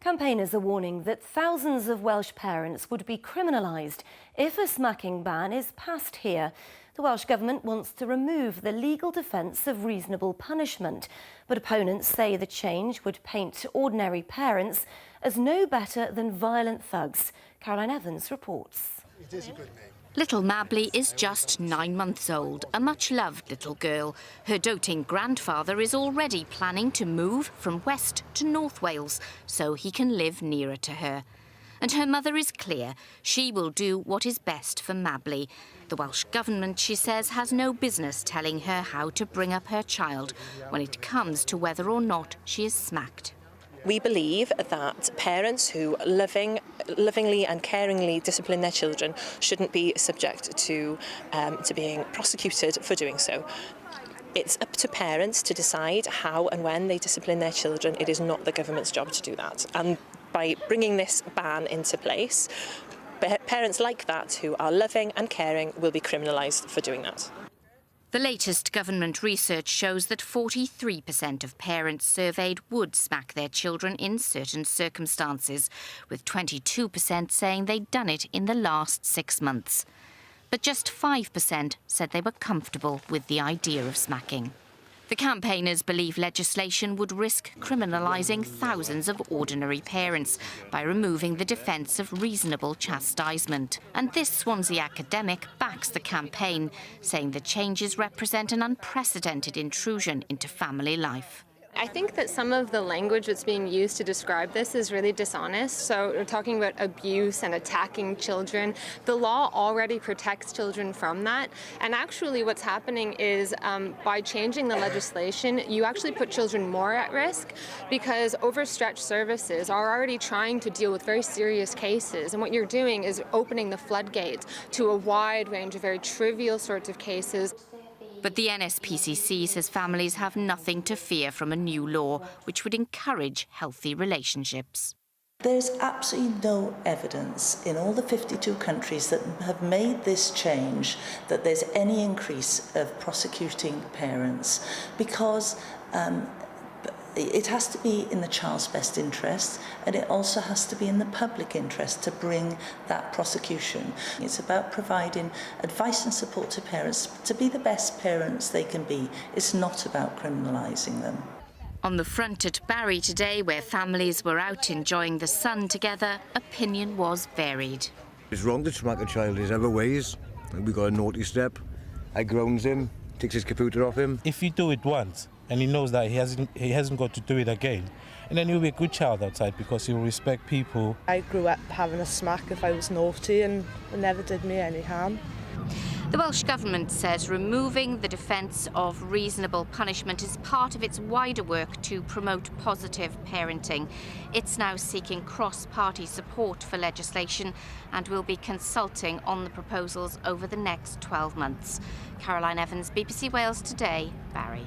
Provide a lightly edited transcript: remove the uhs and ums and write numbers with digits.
Campaigners are warning that thousands of Welsh parents would be criminalised if a smacking ban is passed here. The Welsh Government wants to remove the legal defence of reasonable punishment, but opponents say the change would paint ordinary parents as no better than violent thugs. Caroline Evans reports. It is a good name. Little Mabley is just 9 months old, a much-loved little girl. Her doting grandfather is already planning to move from West to North Wales so he can live nearer to her. And her mother is clear. She will do what is best for Mabley. The Welsh Government, she says, has no business telling her how to bring up her child when it comes to whether or not she is smacked. We believe that parents who lovingly and caringly discipline their children shouldn't be subject to being prosecuted for doing so. It's up to parents to decide how and when they discipline their children. It is not the government's job to do that. And by bringing this ban into place, parents like that who are loving and caring will be criminalised for doing that. The latest government research shows that 43% of parents surveyed would smack their children in certain circumstances, with 22% saying they'd done it in the last 6 months. But just 5% said they were comfortable with the idea of smacking. The campaigners believe legislation would risk criminalising thousands of ordinary parents by removing the defence of reasonable chastisement. And this Swansea academic backs the campaign, saying the changes represent an unprecedented intrusion into family life. I think that some of the language that's being used to describe this is really dishonest. So we're talking about abuse and attacking children. The law already protects children from that. And actually what's happening is by changing the legislation, you actually put children more at risk because overstretched services are already trying to deal with very serious cases. And what you're doing is opening the floodgates to a wide range of very trivial sorts of cases. But the NSPCC says families have nothing to fear from a new law which would encourage healthy relationships. There's absolutely no evidence in all the 52 countries that have made this change that there's any increase of prosecuting parents because it has to be in the child's best interest and it also has to be in the public interest to bring that prosecution. It's about providing advice and support to parents to be the best parents they can be. It's not about criminalising them. On the front at Barry today, where families were out enjoying the sun together, opinion was varied. It's wrong to smack a child. There's other ways. We got a naughty step. I grounds him, takes his computer off him. If you do it once, and he knows that he hasn't got to do it again, and then he'll be a good child outside because he'll respect people. I grew up having a smack if I was naughty and it never did me any harm. The Welsh Government says removing the defence of reasonable punishment is part of its wider work to promote positive parenting. It's now seeking cross-party support for legislation and will be consulting on the proposals over the next 12 months. Caroline Evans, BBC Wales Today, Barry.